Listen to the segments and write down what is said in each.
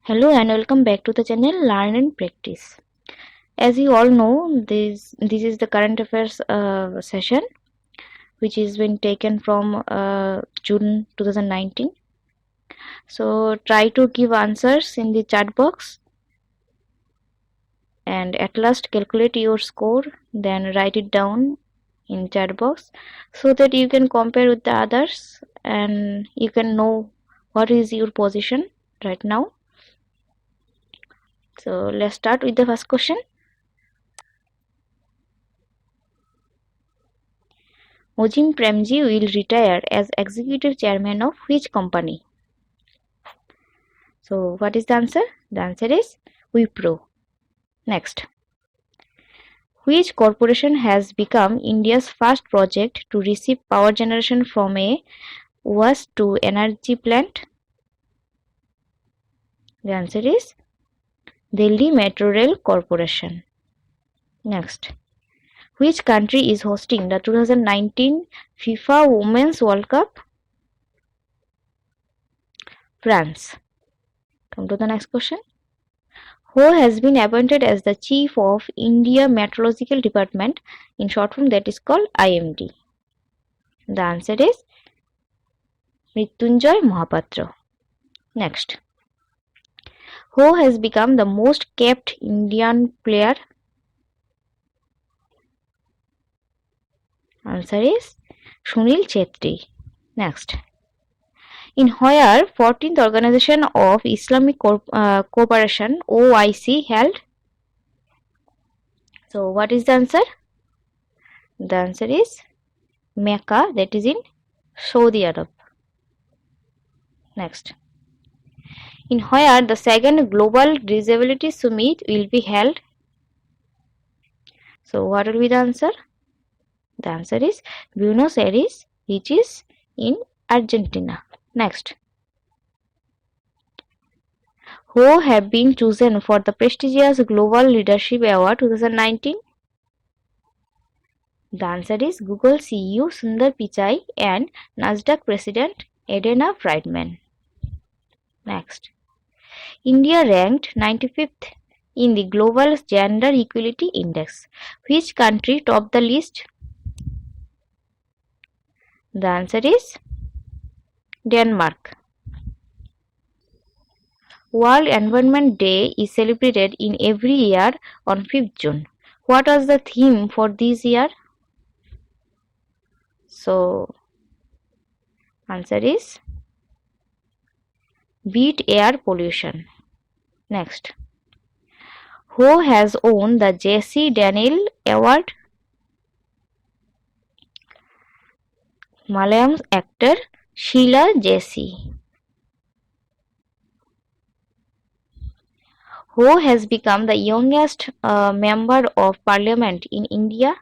Hello and welcome back to the channel Learn and Practice. As you all know, this is the current affairs session which is been taken from June 2019. So try to give answers in the chat box and at last calculate your score, then write it down in chat box so that you can compare with the others and you can know what is your position right now. So let's start with the first question. Azim Premji will retire as executive chairman of which company? So what is the answer? The answer is Wipro. Next. Which corporation has become India's first project to receive power generation from a waste to energy plant? The answer is Delhi Metro Rail Corporation. Next. Which country is hosting the 2019 FIFA Women's World Cup? France. Come to the next question. Who has been appointed as the chief of India Metrological Department, in short form that is called IMD? The answer is Mrityunjay Mohapatra. Next. Who has become the most capped Indian player? Answer is Sunil Chhetri. Next. In where 14th Organization of Islamic Cooperation OIC held? So what is the answer? The answer is Mecca, that is in Saudi Arab. Next. In where the second Global Disability Summit will be held? So what will be the answer? The answer is Buenos Aires, which is in Argentina. Next. Who have been chosen for the prestigious Global Leadership Award 2019? The answer is Google CEO Sundar Pichai and Nasdaq President Adena Friedman. Next. India ranked 95th in the Global Gender Equality Index. Which country topped the list? The answer is Denmark. World Environment Day is celebrated in every year on 5th June. What was the theme for this year? So, answer is Beat Air Pollution. Next. Who has won the J.C. Daniel Award? Malayalam actor Sheila J.C. Who has become the youngest member of parliament in India?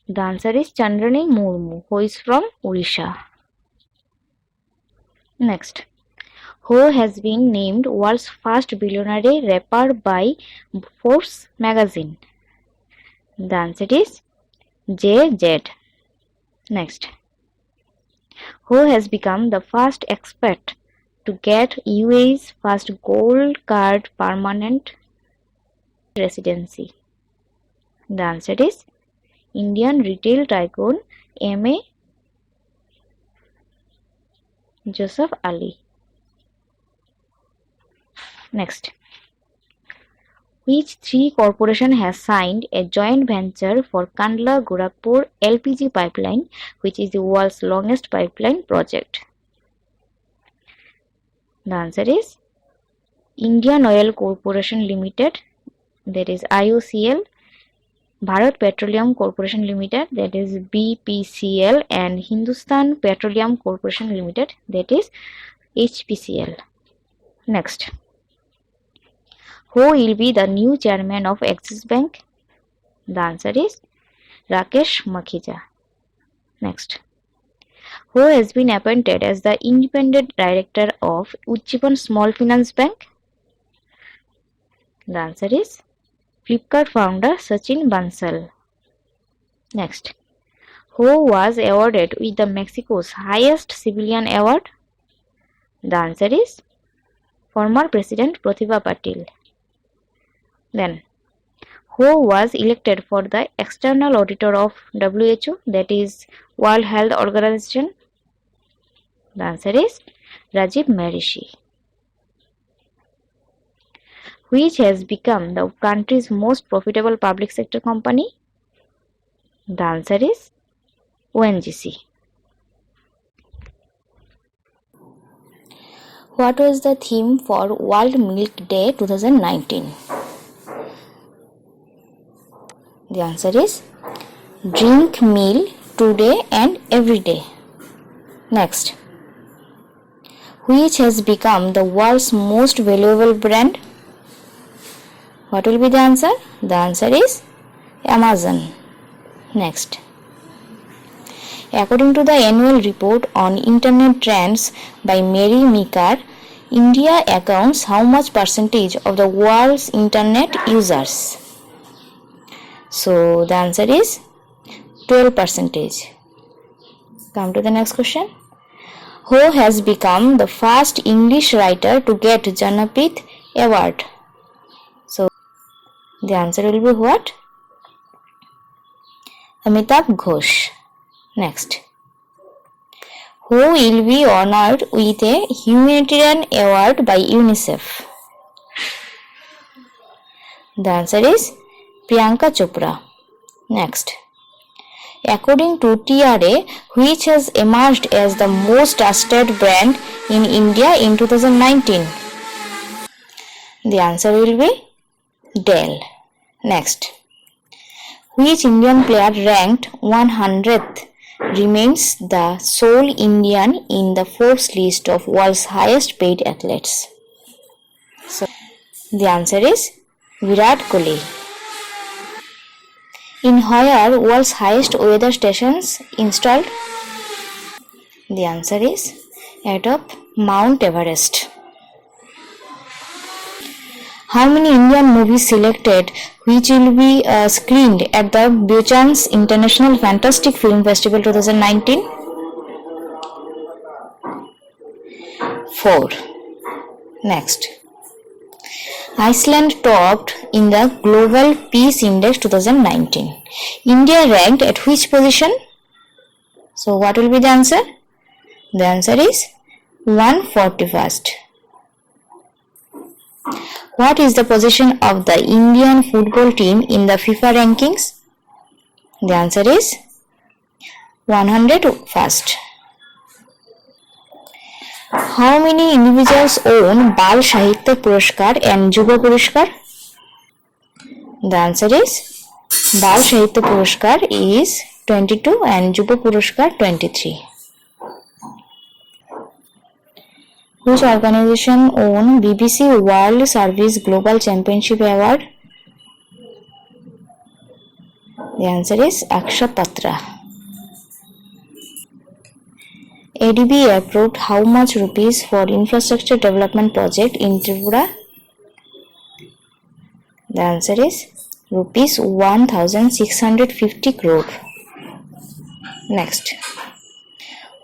The answer is Chandrani Murmu, who is from Odisha. Next. Who has been named world's first billionaire rapper by Forbes Magazine? The answer is JZ. Next. Who has become the first expat to get UAE's first gold card permanent residency? The answer is Indian retail tycoon M.A. Joseph Ali. Next. Which three corporation has signed a joint venture for Kandla-Gorakhpur LPG pipeline, which is the world's longest pipeline project? The answer is Indian Oil Corporation Limited, that is IOCL, Bharat Petroleum Corporation Limited, that is BPCL, and Hindustan Petroleum Corporation Limited, that is HPCL. Next. Who will be the new chairman of Axis Bank? The answer is Rakesh Makhija. Next. Who has been appointed as the independent director of Ujjivan Small Finance Bank? The answer is Flipkart founder Sachin Bansal. Next. Who was awarded with the Mexico's highest civilian award? The answer is former President Pratibha Patil. Then, who was elected for the External Auditor of WHO, that is World Health Organization? The answer is Rajiv Maharishi. Which has become the country's most profitable public sector company? The answer is ONGC. What was the theme for World Milk Day 2019? The answer is drink milk today and every day. Next, which has become the world's most valuable brand? What will be the answer? The answer is Amazon. Next, according to the annual report on internet trends by Mary Meeker, India accounts how much percentage of the world's internet users? So the answer is 12%. Come to the next question. Who has become the first English writer to get Jnanpith award? So the answer will be what? Amitabh Ghosh. Next, who will be honored with a humanitarian award by UNICEF? The answer is Priyanka Chopra. Next, according to TRA, which has emerged as the most trusted brand in India in 2019? The answer will be Dell. Next, which Indian player ranked 100th remains the sole Indian in the Forbes list of world's highest paid athletes? So the answer is Virat Kohli. In where world's highest weather stations installed? The answer is atop Mount Everest. How many Indian movies selected which will be screened at the Bucheon International Fantastic Film Festival 2019? 4. Next, Iceland topped in the Global Peace Index 2019. India ranked at which position? So what will be the answer? The answer is 141st. What is the position of the Indian football team in the FIFA rankings? The answer is 101st. How many individuals own Bal Sahitya Puraskar and Yuva Puraskar? The answer is Bal Sahitya Puraskar is 22 and Yuva Puraskar 23. Which organization won BBC World Service Global Championship Award? The answer is Akshapatra. ADB approved how much rupees for infrastructure development project in Tripura? The answer is rupees 1650 crore. Next,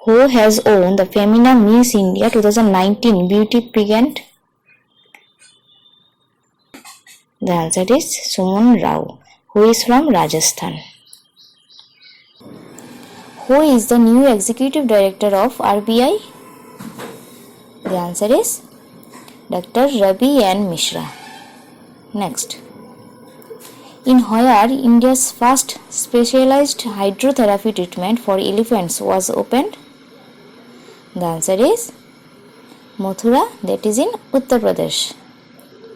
who has won the Femina Miss India 2019 beauty pegeant? The answer is Suman Rao, who is from Rajasthan. Who is the new executive director of RBI? The answer is Dr. Ravi N. Mishra. Next, in where India's first specialized hydrotherapy treatment for elephants was opened? The answer is Mathura, that is in Uttar Pradesh.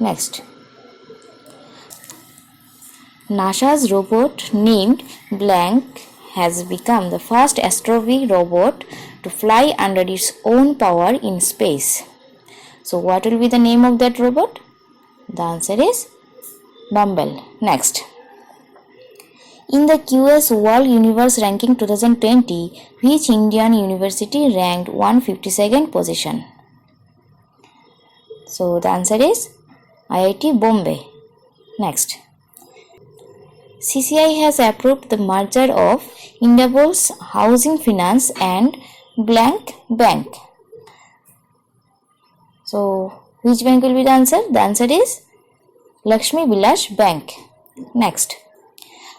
Next, NASA's robot named Blank has become the first Astrobee robot to fly under its own power in space. So what will be the name of that robot? The answer is Dumbbell. Next, in the QS World Universe Ranking 2020, which Indian university ranked 152nd position? So the answer is IIT Bombay. Next, CCI has approved the merger of Indiabulls Housing Finance and Blank Bank. So, which bank will be the answer? The answer is Lakshmi Vilas Bank. Next.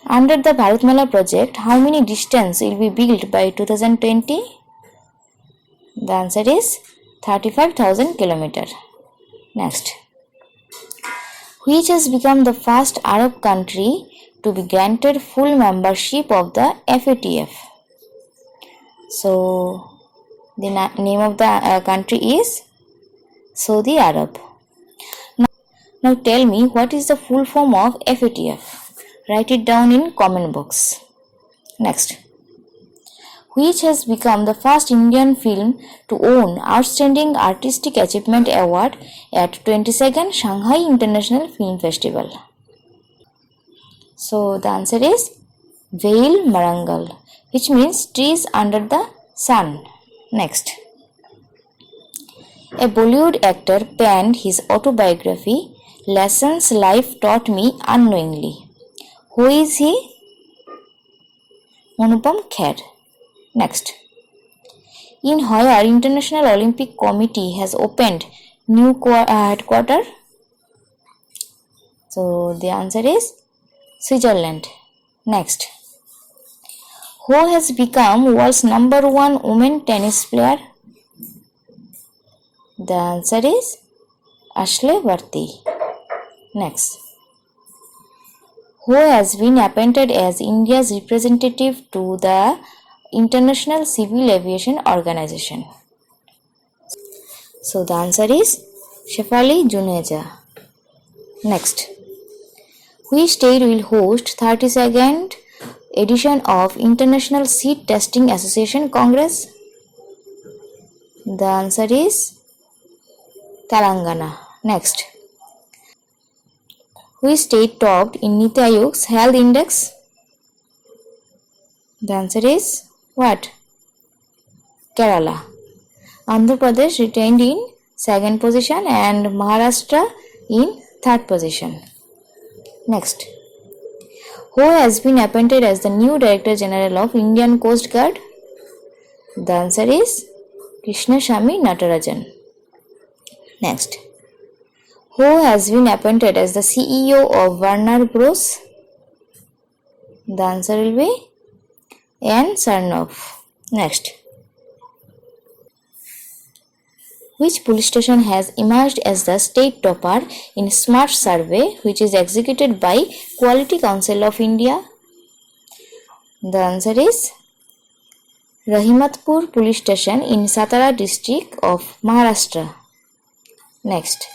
Under the Bhartmala project, how many distance will be built by 2020? The answer is 35,000 km. Next. Which has become the first Arab country to be granted full membership of the FATF? So, the name of the country is Saudi Arab. Now tell me, what is the full form of FATF? Write it down in comment box. Next. Which has become the first Indian film to own Outstanding Artistic Achievement Award at 22nd Shanghai International Film Festival? So the answer is Veil Marangal, which means trees under the sun. Next. A Bollywood actor penned his autobiography, Lessons Life Taught Me Unknowingly. Who is he? Anupam Kher. Next. In where International Olympic Committee has opened new headquarters? So the answer is Switzerland. Next. Who has become world's #1 women tennis player? The answer is Ashley Barty. Next. Who has been appointed as India's representative to the International Civil Aviation Organization? So the answer is Shefali Juneja. Next. Which state will host 32nd edition of International Seed Testing Association Congress? The answer is Telangana. Next. Which state topped in Niti Aayog's health index? The answer is what? Kerala. Andhra Pradesh retained in 2nd position and Maharashtra in 3rd position. Next. Who has been appointed as the new Director General of Indian Coast Guard? The answer is Krishnaswamy Natarajan. Next. Who has been appointed as the CEO of Warner Bros? The answer will be N. Sarnoff. Next. Which police station has emerged as the state topper in Smart Survey, which is executed by Quality Council of India? The answer is Rahimatpur Police Station in Satara district of Maharashtra. Next.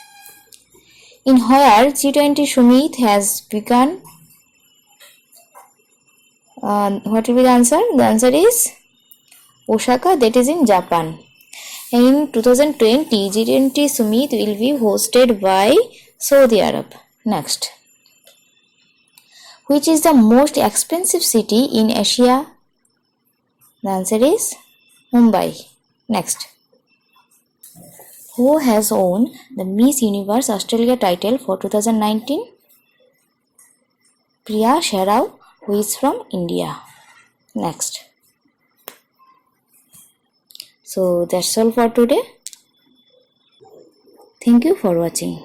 In where G20 Summit has begun? What will be the answer? The answer is Osaka, that is in Japan. In 2020, G20 Summit will be hosted by Saudi Arab. Next. Which is the most expensive city in Asia? The answer is Mumbai. Next. Who has won the Miss Universe Australia title for 2019? Priya Sharao, who is from India. Next. So that's all for today. Thank you for watching.